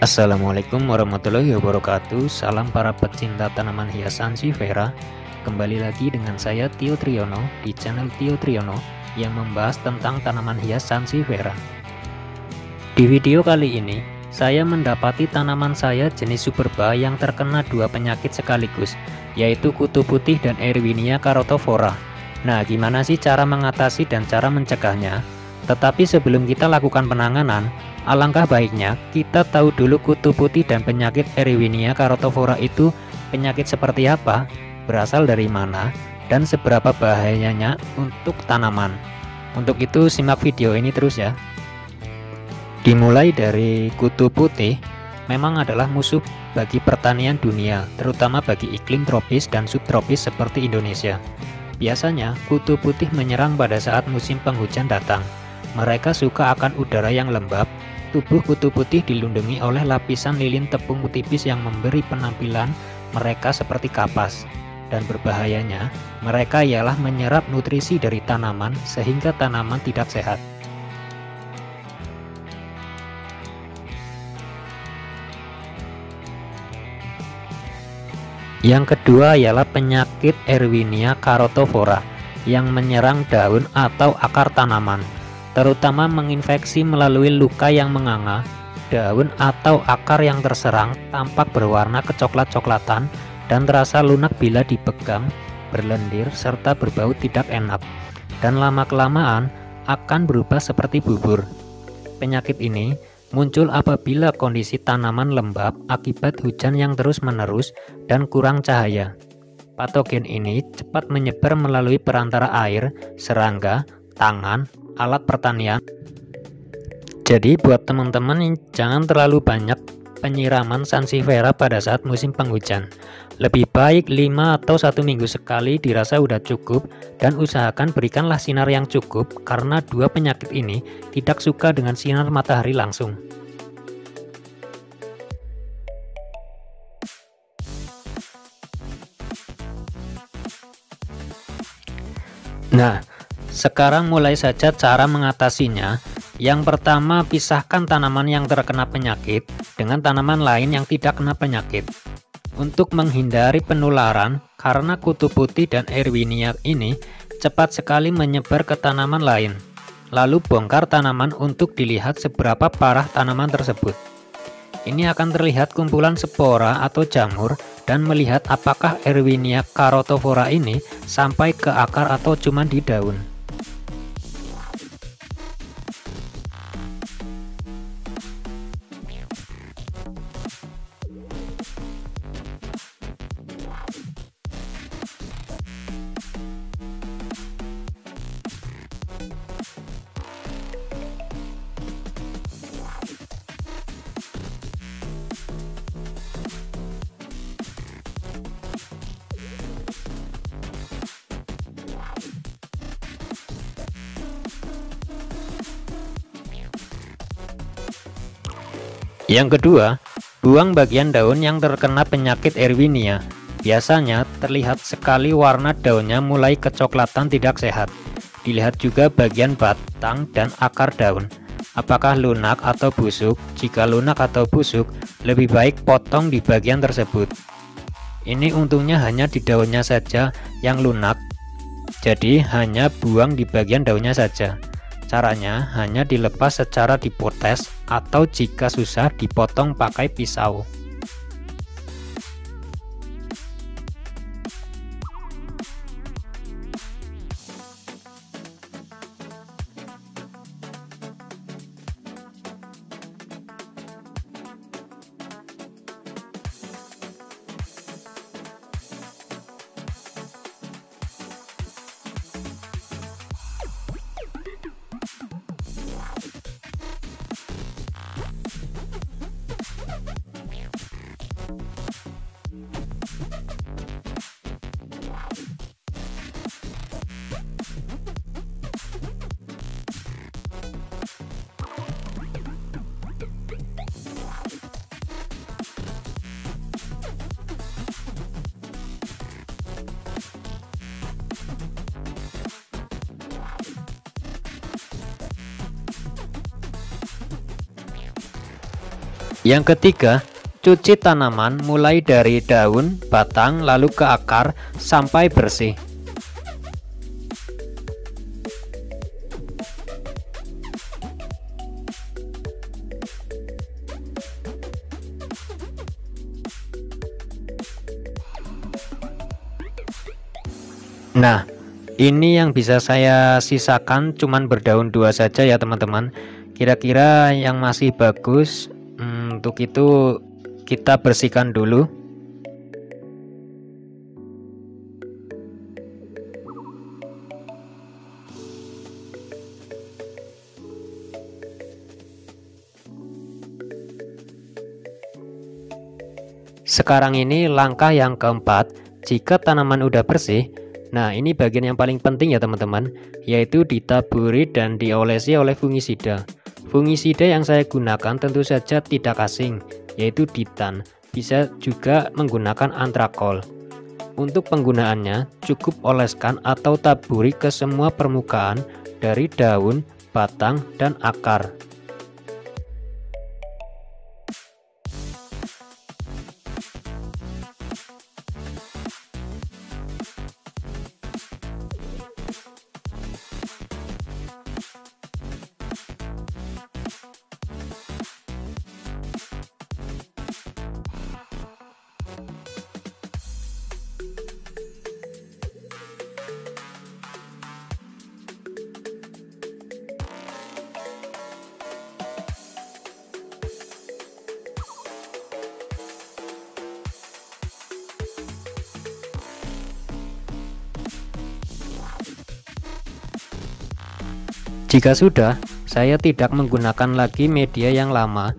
Assalamualaikum warahmatullahi wabarakatuh. Salam para pecinta tanaman hias sansevieria. Kembali lagi dengan saya Tio Triyono di channel Tio Triyono yang membahas tentang tanaman hias sansevieria. Di video kali ini saya mendapati tanaman saya jenis Superba yang terkena dua penyakit sekaligus, yaitu kutu putih dan Erwinia carotophora. Nah, gimana sih cara mengatasi dan cara mencegahnya? Tetapi sebelum kita lakukan penanganan, alangkah baiknya kita tahu dulu kutu putih dan penyakit Erwinia carotophora itu penyakit seperti apa, berasal dari mana, dan seberapa bahayanya untuk tanaman. Untuk itu simak video ini terus ya. Dimulai dari kutu putih, memang adalah musuh bagi pertanian dunia, terutama bagi iklim tropis dan subtropis seperti Indonesia. Biasanya kutu putih menyerang pada saat musim penghujan datang. Mereka suka akan udara yang lembab. Tubuh kutu putih dilindungi oleh lapisan lilin tepung tipis yang memberi penampilan mereka seperti kapas. Dan berbahayanya, mereka ialah menyerap nutrisi dari tanaman sehingga tanaman tidak sehat. Yang kedua ialah penyakit Erwinia carotophora yang menyerang daun atau akar tanaman, terutama menginfeksi melalui luka yang menganga. Daun atau akar yang terserang tampak berwarna kecoklat-coklatan dan terasa lunak bila dipegang, berlendir, serta berbau tidak enak, dan lama-kelamaan akan berubah seperti bubur. Penyakit ini muncul apabila kondisi tanaman lembab akibat hujan yang terus-menerus dan kurang cahaya. Patogen ini cepat menyebar melalui perantara air, serangga, tangan, alat pertanian. Jadi buat teman-teman jangan terlalu banyak penyiraman sansevieria pada saat musim penghujan. Lebih baik 5 atau 1 minggu sekali dirasa udah cukup, dan usahakan berikanlah sinar yang cukup karena dua penyakit ini tidak suka dengan sinar matahari langsung. Nah, sekarang mulai saja cara mengatasinya. Yang pertama, pisahkan tanaman yang terkena penyakit dengan tanaman lain yang tidak kena penyakit. Untuk menghindari penularan, karena kutu putih dan Erwinia ini cepat sekali menyebar ke tanaman lain. Lalu bongkar tanaman untuk dilihat seberapa parah tanaman tersebut. Ini akan terlihat kumpulan spora atau jamur dan melihat apakah Erwinia carotophora ini sampai ke akar atau cuma di daun. Yang kedua, buang bagian daun yang terkena penyakit Erwinia. Biasanya terlihat sekali warna daunnya mulai kecoklatan tidak sehat. Dilihat juga bagian batang dan akar daun. Apakah lunak atau busuk? Jika lunak atau busuk, lebih baik potong di bagian tersebut. Ini untungnya hanya di daunnya saja yang lunak, jadi hanya buang di bagian daunnya saja. Caranya hanya dilepas secara dipotes atau jika susah dipotong pakai pisau. Yang ketiga, cuci tanaman mulai dari daun, batang, lalu ke akar sampai bersih. Nah, ini yang bisa saya sisakan cuman berdaun 2 saja ya teman-teman. Kira-kira yang masih bagus, untuk itu kita bersihkan dulu. Sekarang ini langkah yang keempat, jika tanaman udah bersih. Nah, ini bagian yang paling penting ya teman-teman, yaitu ditaburi dan diolesi oleh fungisida. Fungisida yang saya gunakan tentu saja tidak asing, yaitu Ditan. Bisa juga menggunakan Antrakol. Untuk penggunaannya, cukup oleskan atau taburi ke semua permukaan dari daun, batang, dan akar. Jika sudah, saya tidak menggunakan lagi media yang lama.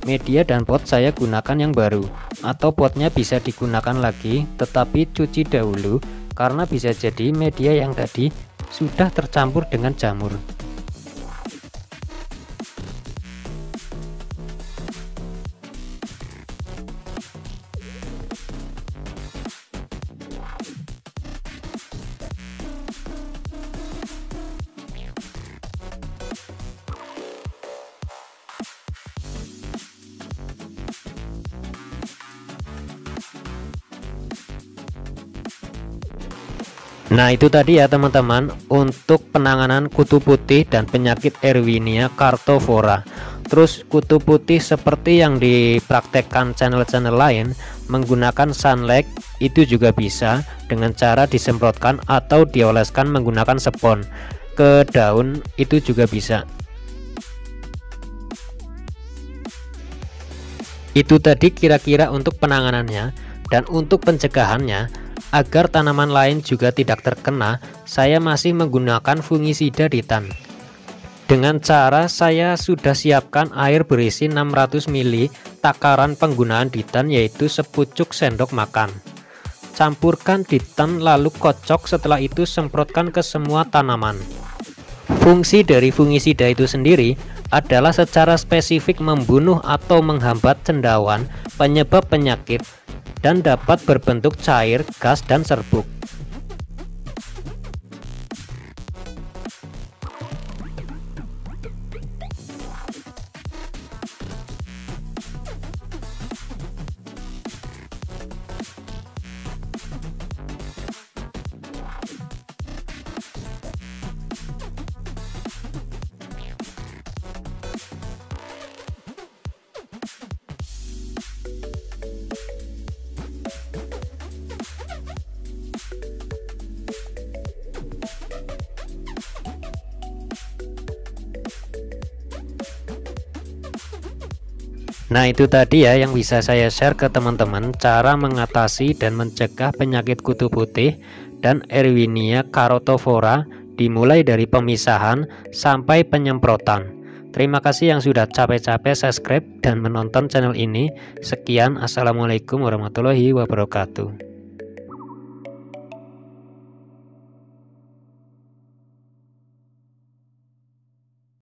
Media dan pot saya gunakan yang baru, atau potnya bisa digunakan lagi, tetapi cuci dahulu karena bisa jadi media yang tadi sudah tercampur dengan jamur. Nah, itu tadi ya teman-teman untuk penanganan kutu putih dan penyakit Erwinia cartovora. Terus kutu putih seperti yang dipraktekkan channel-channel lain menggunakan sunlight itu juga bisa dengan cara disemprotkan atau dioleskan menggunakan spons ke daun, itu juga bisa. Itu tadi kira-kira untuk penanganannya. Dan untuk pencegahannya, agar tanaman lain juga tidak terkena, saya masih menggunakan fungisida Ditan. Dengan cara saya sudah siapkan air berisi 600 ml takaran penggunaan Ditan, yaitu sepucuk sendok makan. Campurkan Ditan lalu kocok, setelah itu semprotkan ke semua tanaman. Fungsi dari fungisida itu sendiri adalah secara spesifik membunuh atau menghambat cendawan penyebab penyakit dan dapat berbentuk cair, gas, dan serbuk. Nah, itu tadi ya yang bisa saya share ke teman-teman, cara mengatasi dan mencegah penyakit kutu putih dan Erwinia cartovora, dimulai dari pemisahan sampai penyemprotan. Terima kasih yang sudah capek-capek subscribe dan menonton channel ini. Sekian, assalamualaikum warahmatullahi wabarakatuh.